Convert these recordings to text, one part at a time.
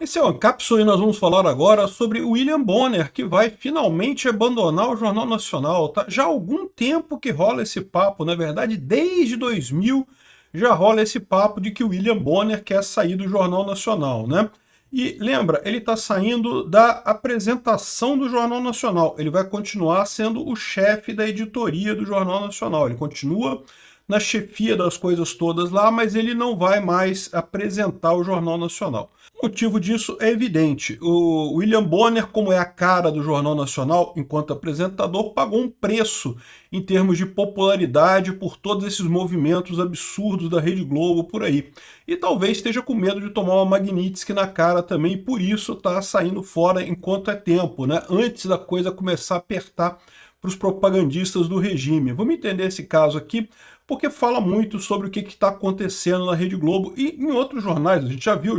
Esse é o Ancapsu e nós vamos falar agora sobre William Bonner, que vai finalmente abandonar o Jornal Nacional. Tá? Já há algum tempo que rola esse papo, na verdade, desde 2000 já rola esse papo de que o William Bonner quer sair do Jornal Nacional, né? E lembra, ele está saindo da apresentação do Jornal Nacional. Ele vai continuar sendo o chefe da editoria do Jornal Nacional. Ele continua na chefia das coisas todas lá, mas ele não vai mais apresentar o Jornal Nacional. O motivo disso é evidente. O William Bonner, como é a cara do Jornal Nacional, enquanto apresentador, pagou um preço em termos de popularidade por todos esses movimentos absurdos da Rede Globo por aí. E talvez esteja com medo de tomar uma Magnitsky na cara também, e por isso está saindo fora enquanto é tempo, né? Antes da coisa começar a apertar para os propagandistas do regime. Vamos entender esse caso aqui, porque fala muito sobre o que está acontecendo na Rede Globo e em outros jornais. A gente já viu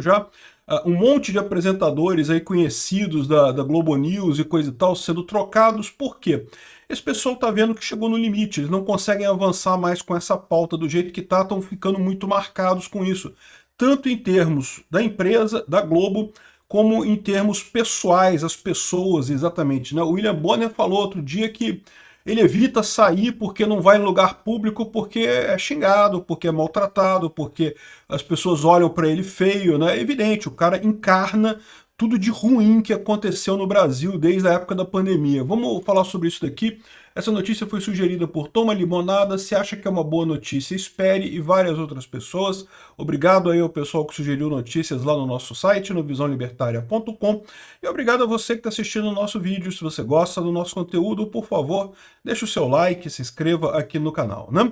um monte de apresentadores aí conhecidos da Globo News e coisa e tal sendo trocados. Por quê? Esse pessoal está vendo que chegou no limite, eles não conseguem avançar mais com essa pauta do jeito que está, estão ficando muito marcados com isso. Tanto em termos da empresa, da Globo, como em termos pessoais, as pessoas, exatamente, né? O William Bonner falou outro dia que ele evita sair porque não vai em lugar público, porque é xingado, porque é maltratado, porque as pessoas olham para ele feio, né? É evidente, o cara encarna tudo de ruim que aconteceu no Brasil desde a época da pandemia. Vamos falar sobre isso daqui. Essa notícia foi sugerida por Toma Limonada. Se acha que é uma boa notícia, espere, e várias outras pessoas. Obrigado aí ao pessoal que sugeriu notícias lá no nosso site, no visãolibertaria.com. E obrigado a você que está assistindo o nosso vídeo. Se você gosta do nosso conteúdo, por favor, deixe o seu like, se inscreva aqui no canal, né?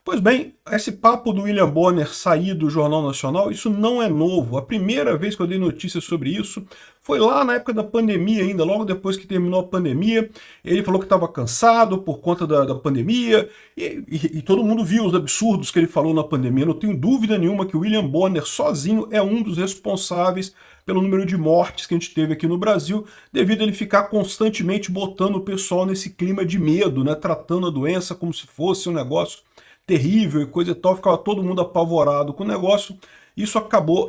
Pois bem, esse papo do William Bonner sair do Jornal Nacional, isso não é novo. A primeira vez que eu dei notícias sobre isso foi lá na época da pandemia ainda, logo depois que terminou a pandemia. Ele falou que estava cansado por conta da pandemia, e todo mundo viu os absurdos que ele falou na pandemia. Não tenho dúvida nenhuma que o William Bonner sozinho é um dos responsáveis pelo número de mortes que a gente teve aqui no Brasil, devido a ele ficar constantemente botando o pessoal nesse clima de medo, né, tratando a doença como se fosse um negócio terrível e coisa e tal, ficava todo mundo apavorado com o negócio. Isso acabou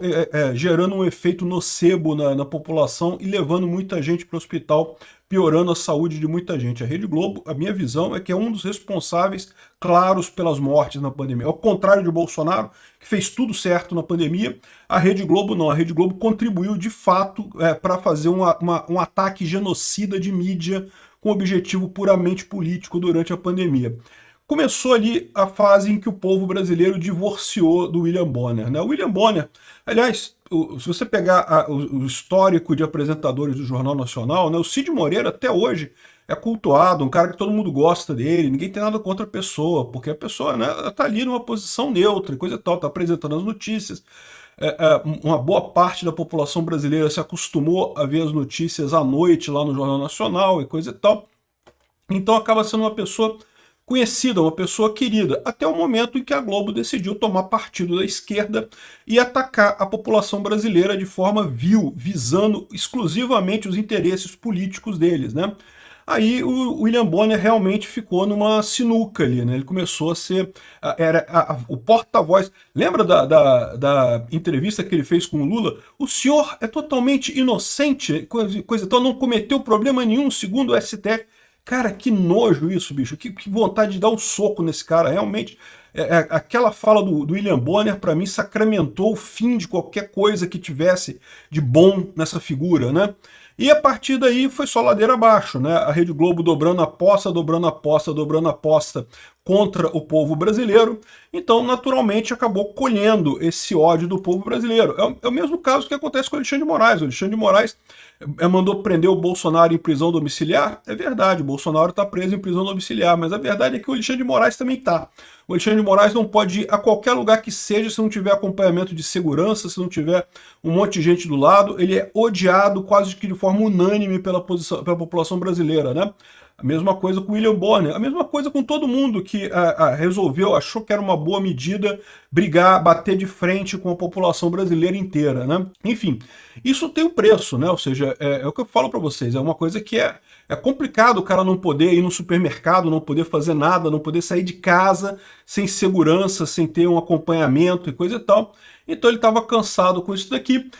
gerando um efeito nocebo na população e levando muita gente para o hospital, piorando a saúde de muita gente. A Rede Globo, a minha visão é que é um dos responsáveis claros pelas mortes na pandemia. Ao contrário de Bolsonaro, que fez tudo certo na pandemia, a Rede Globo não. A Rede Globo contribuiu de fato para fazer um ataque genocida de mídia com objetivo puramente político durante a pandemia. Começou ali a fase em que o povo brasileiro divorciou do William Bonner, né? O William Bonner, aliás, se você pegar o histórico de apresentadores do Jornal Nacional, né, o Cid Moreira até hoje é cultuado, um cara que todo mundo gosta dele, ninguém tem nada contra a pessoa, porque a pessoa, né, tá ali numa posição neutra e coisa e tal, tá apresentando as notícias. Uma boa parte da população brasileira se acostumou a ver as notícias à noite lá no Jornal Nacional e coisa e tal, então acaba sendo uma pessoa conhecida, uma pessoa querida, até o momento em que a Globo decidiu tomar partido da esquerda e atacar a população brasileira de forma vil, visando exclusivamente os interesses políticos deles, né? Aí o William Bonner realmente ficou numa sinuca ali, né? Ele começou a ser o porta-voz. Lembra da entrevista que ele fez com o Lula? O senhor é totalmente inocente, coisa então, não cometeu problema nenhum, segundo o STF. Cara, que nojo isso, bicho. Que vontade de dar um soco nesse cara. Realmente, aquela fala do William Bonner, para mim, sacramentou o fim de qualquer coisa que tivesse de bom nessa figura, né? E a partir daí foi só ladeira abaixo, né? A Rede Globo dobrando a aposta, dobrando a aposta, dobrando a aposta contra o povo brasileiro. Então, naturalmente, acabou colhendo esse ódio do povo brasileiro. É o mesmo caso que acontece com o Alexandre de Moraes. O Alexandre de Moraes mandou prender o Bolsonaro em prisão domiciliar. É verdade, o Bolsonaro está preso em prisão domiciliar, mas a verdade é que o Alexandre de Moraes também está. O Alexandre de Moraes não pode ir a qualquer lugar que seja se não tiver acompanhamento de segurança, se não tiver um monte de gente do lado. Ele é odiado quase que de forma unânime pela população brasileira, né? A mesma coisa com William Bonner, a mesma coisa com todo mundo que achou que era uma boa medida brigar, bater de frente com a população brasileira inteira, né? Enfim, isso tem um preço, né? Ou seja, é o que eu falo para vocês, é uma coisa que é complicado o cara não poder ir no supermercado, não poder fazer nada, não poder sair de casa sem segurança, sem ter um acompanhamento e coisa e tal. Então ele estava cansado com isso daqui.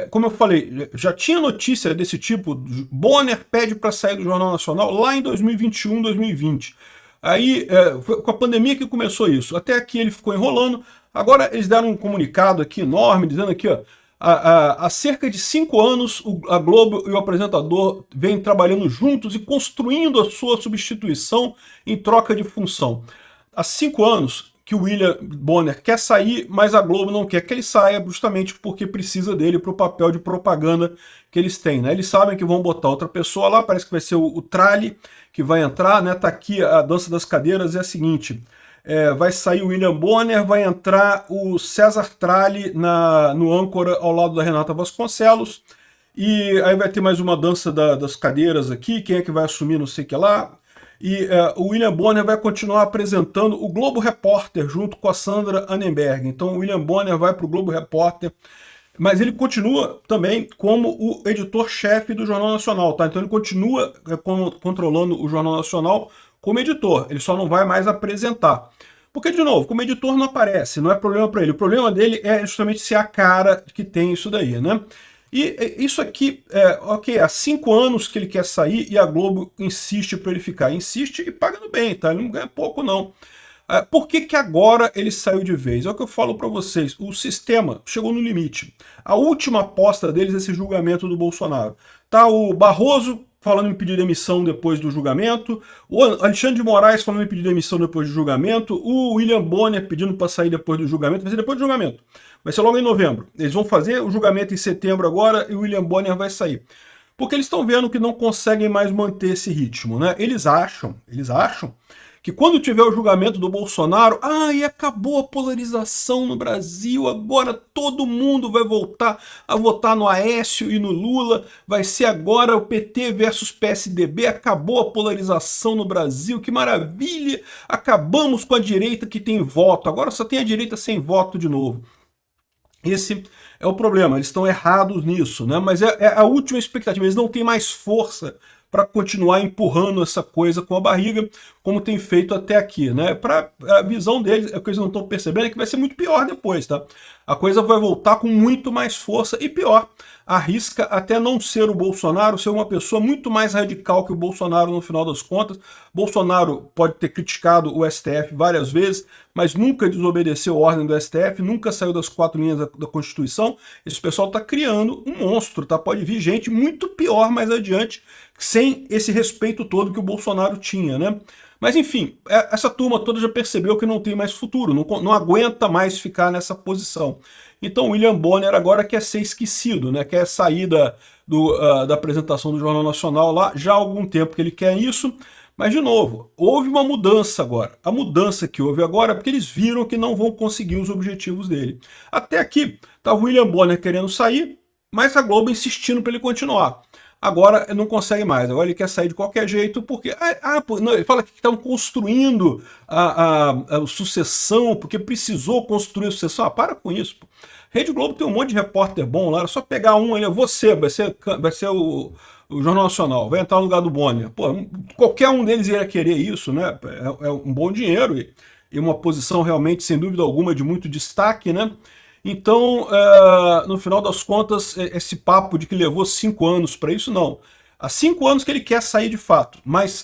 como eu falei, já tinha notícia desse tipo, Bonner pede para sair do Jornal Nacional lá em 2021, 2020. Aí, foi com a pandemia que começou isso. Até aqui ele ficou enrolando. Agora eles deram um comunicado aqui enorme, dizendo aqui, ó, há cerca de 5 anos a Globo e o apresentador vêm trabalhando juntos e construindo a sua substituição em troca de função. Há 5 anos que o William Bonner quer sair, mas a Globo não quer que ele saia, justamente porque precisa dele para o papel de propaganda que eles têm, né? Eles sabem que vão botar outra pessoa lá, parece que vai ser o Tralli que vai entrar, né? Tá aqui a dança das cadeiras, é a seguinte: vai sair o William Bonner, vai entrar o César Tralli no âncora ao lado da Renata Vasconcelos, e aí vai ter mais uma dança das cadeiras aqui, quem é que vai assumir não sei o que lá. E o William Bonner vai continuar apresentando o Globo Repórter junto com a Sandra Annenberg. Então o William Bonner vai para o Globo Repórter, mas ele continua também como o editor-chefe do Jornal Nacional, tá? Então ele continua controlando o Jornal Nacional como editor, ele só não vai mais apresentar. Porque, de novo, como editor não aparece, não é problema para ele. O problema dele é justamente ser a cara que tem isso daí, né? E isso aqui, ok, há 5 anos que ele quer sair e a Globo insiste para ele ficar. Insiste e pagando bem, tá? Ele não ganha pouco, não. Por que que agora ele saiu de vez? É o que eu falo para vocês, o sistema chegou no limite. A última aposta deles é esse julgamento do Bolsonaro. Tá o Barroso falando em pedir demissão depois do julgamento, o Alexandre de Moraes falando em pedir demissão depois do julgamento, o William Bonner pedindo para sair depois do julgamento, vai ser depois do julgamento, vai ser logo em novembro. Eles vão fazer o julgamento em setembro agora e o William Bonner vai sair. Porque eles estão vendo que não conseguem mais manter esse ritmo, né? Eles acham que quando tiver o julgamento do Bolsonaro, e acabou a polarização no Brasil, agora todo mundo vai voltar a votar no Aécio e no Lula, vai ser agora o PT versus PSDB, acabou a polarização no Brasil, que maravilha, acabamos com a direita que tem voto, agora só tem a direita sem voto de novo. Esse é o problema, eles estão errados nisso, né? Mas é a última expectativa, eles não têm mais força para continuar empurrando essa coisa com a barriga, como tem feito até aqui, né? Para a visão deles, é que eles não estão percebendo, é que vai ser muito pior depois, tá? A coisa vai voltar com muito mais força e pior, arrisca até não ser o Bolsonaro, ser uma pessoa muito mais radical que o Bolsonaro no final das contas. Bolsonaro pode ter criticado o STF várias vezes, mas nunca desobedeceu a ordem do STF, nunca saiu das 4 linhas da Constituição. Esse pessoal está criando um monstro, tá? Pode vir gente muito pior mais adiante, sem esse respeito todo que o Bolsonaro tinha, né? Mas enfim, essa turma toda já percebeu que não tem mais futuro, não aguenta mais ficar nessa posição. Então o William Bonner agora quer ser esquecido, né? Quer sair da apresentação do Jornal Nacional lá, já há algum tempo que ele quer isso, mas de novo, houve uma mudança agora. A mudança que houve agora é porque eles viram que não vão conseguir os objetivos dele. Até aqui, estava o William Bonner querendo sair, mas a Globo insistindo para ele continuar. Agora não consegue mais, agora ele quer sair de qualquer jeito, porque não, ele fala que estão construindo a sucessão, porque precisou construir a sucessão. Para com isso, pô. Rede Globo tem um monte de repórter bom lá, é só pegar um, ele vai ser o Jornal Nacional, vai entrar no lugar do Bonner. Pô, qualquer um deles ia querer isso, né? É um bom dinheiro e uma posição realmente, sem dúvida alguma, de muito destaque, né? Então, no final das contas, esse papo de que levou 5 anos para isso, não. Há 5 anos que ele quer sair de fato, mas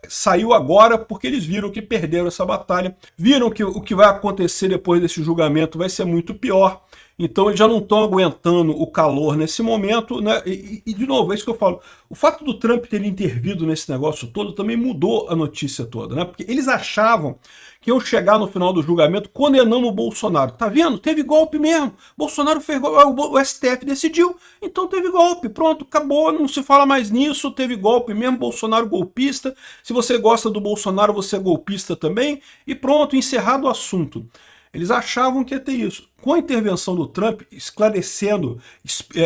saiu agora porque eles viram que perderam essa batalha, viram que o que vai acontecer depois desse julgamento vai ser muito pior, então eles já não estão aguentando o calor nesse momento, né? E de novo, é isso que eu falo, o fato do Trump ter intervido nesse negócio todo também mudou a notícia toda, né? Porque eles achavam que iam chegar no final do julgamento condenando o Bolsonaro. Tá vendo? Teve golpe mesmo. Bolsonaro fez golpe, o STF decidiu, então teve golpe. Pronto, acabou, não se fala mais nisso, teve golpe mesmo, Bolsonaro golpista. Se você gosta do Bolsonaro, você é golpista também. E pronto, encerrado o assunto. Eles achavam que ia ter isso. Com a intervenção do Trump, esclarecendo,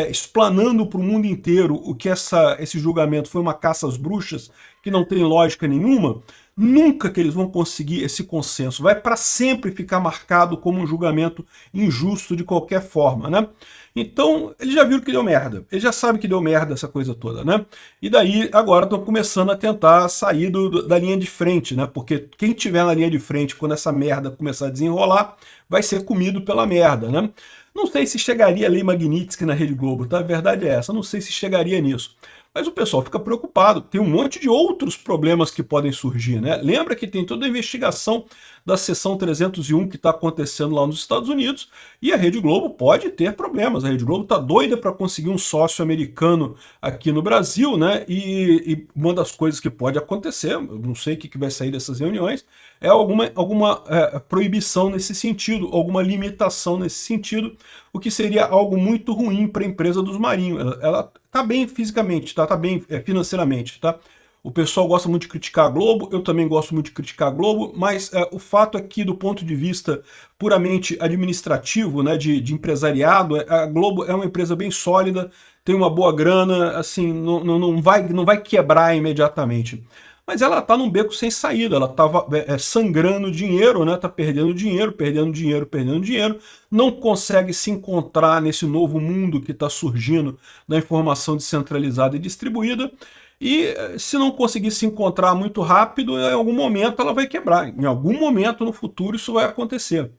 explanando para o mundo inteiro o que esse julgamento foi uma caça às bruxas, que não tem lógica nenhuma, nunca que eles vão conseguir esse consenso. Vai para sempre ficar marcado como um julgamento injusto de qualquer forma, né? Então, eles já viram que deu merda. Eles já sabem que deu merda essa coisa toda, né? E daí, agora estão começando a tentar sair da linha de frente, né? Porque quem tiver na linha de frente quando essa merda começar a desenrolar, vai ser comido pela merda, né? Não sei se chegaria a Lei Magnitsky na Rede Globo, tá? A verdade é essa, não sei se chegaria nisso. Mas o pessoal fica preocupado, tem um monte de outros problemas que podem surgir, né? Lembra que tem toda a investigação da Seção 301 que está acontecendo lá nos Estados Unidos, e a Rede Globo pode ter problemas. A Rede Globo está doida para conseguir um sócio americano aqui no Brasil, né? E uma das coisas que pode acontecer, eu não sei o que vai sair dessas reuniões, é alguma proibição nesse sentido, alguma limitação nesse sentido, o que seria algo muito ruim para a empresa dos Marinho. Ela tá bem fisicamente, tá bem financeiramente, tá? O pessoal gosta muito de criticar a Globo, eu também gosto muito de criticar a Globo, mas o fato é que, do ponto de vista puramente administrativo, né, de empresariado, a Globo é uma empresa bem sólida, tem uma boa grana, assim, não vai quebrar imediatamente. Mas ela está num beco sem saída, ela estava sangrando dinheiro, né? Tá perdendo dinheiro, perdendo dinheiro, perdendo dinheiro, não consegue se encontrar nesse novo mundo que está surgindo da informação descentralizada e distribuída, e se não conseguir se encontrar muito rápido, em algum momento ela vai quebrar, em algum momento no futuro isso vai acontecer.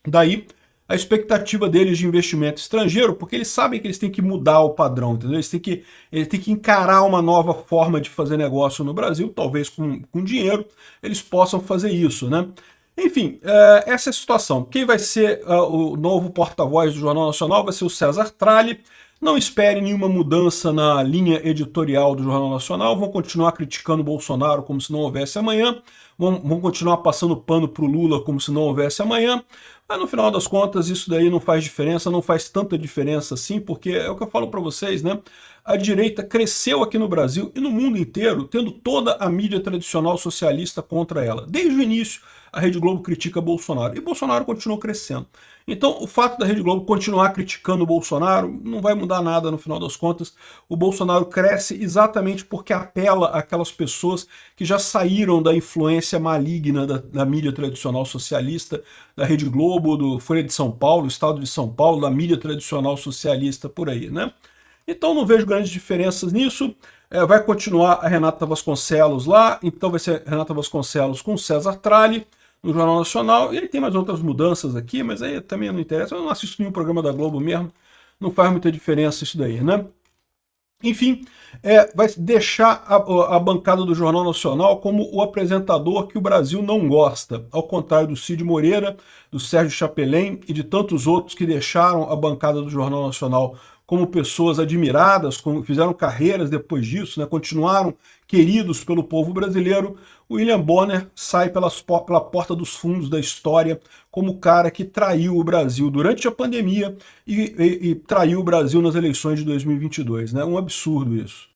Daí a expectativa deles de investimento estrangeiro, porque eles sabem que eles têm que mudar o padrão, entendeu? Eles têm que encarar uma nova forma de fazer negócio no Brasil, talvez com dinheiro eles possam fazer isso, né? Enfim, essa é a situação. Quem vai ser o novo porta-voz do Jornal Nacional vai ser o César Tralli. Não espere nenhuma mudança na linha editorial do Jornal Nacional, vão continuar criticando o Bolsonaro como se não houvesse amanhã, vão continuar passando pano para o Lula como se não houvesse amanhã, mas no final das contas isso daí não faz diferença, não faz tanta diferença assim, porque é o que eu falo para vocês, né? A direita cresceu aqui no Brasil e no mundo inteiro, tendo toda a mídia tradicional socialista contra ela. Desde o início, a Rede Globo critica Bolsonaro, e Bolsonaro continuou crescendo. Então, o fato da Rede Globo continuar criticando o Bolsonaro não vai mudar nada no final das contas. O Bolsonaro cresce exatamente porque apela àquelas pessoas que já saíram da influência maligna da mídia tradicional socialista, da Rede Globo, do Folha de São Paulo, Estado de São Paulo, da mídia tradicional socialista por aí, né? Então não vejo grandes diferenças nisso. Vai continuar a Renata Vasconcelos lá, então vai ser Renata Vasconcelos com César Tralli no Jornal Nacional, e ele tem mais outras mudanças aqui, mas aí também não interessa, eu não assisto nenhum programa da Globo mesmo, não faz muita diferença isso daí, né? Enfim, vai deixar a bancada do Jornal Nacional como o apresentador que o Brasil não gosta, ao contrário do Cid Moreira, do Sérgio Chapelin e de tantos outros que deixaram a bancada do Jornal Nacional como pessoas admiradas, fizeram carreiras depois disso, né, continuaram queridos pelo povo brasileiro. O William Bonner sai pela porta dos fundos da história como o cara que traiu o Brasil durante a pandemia e traiu o Brasil nas eleições de 2022. Né? Um absurdo isso.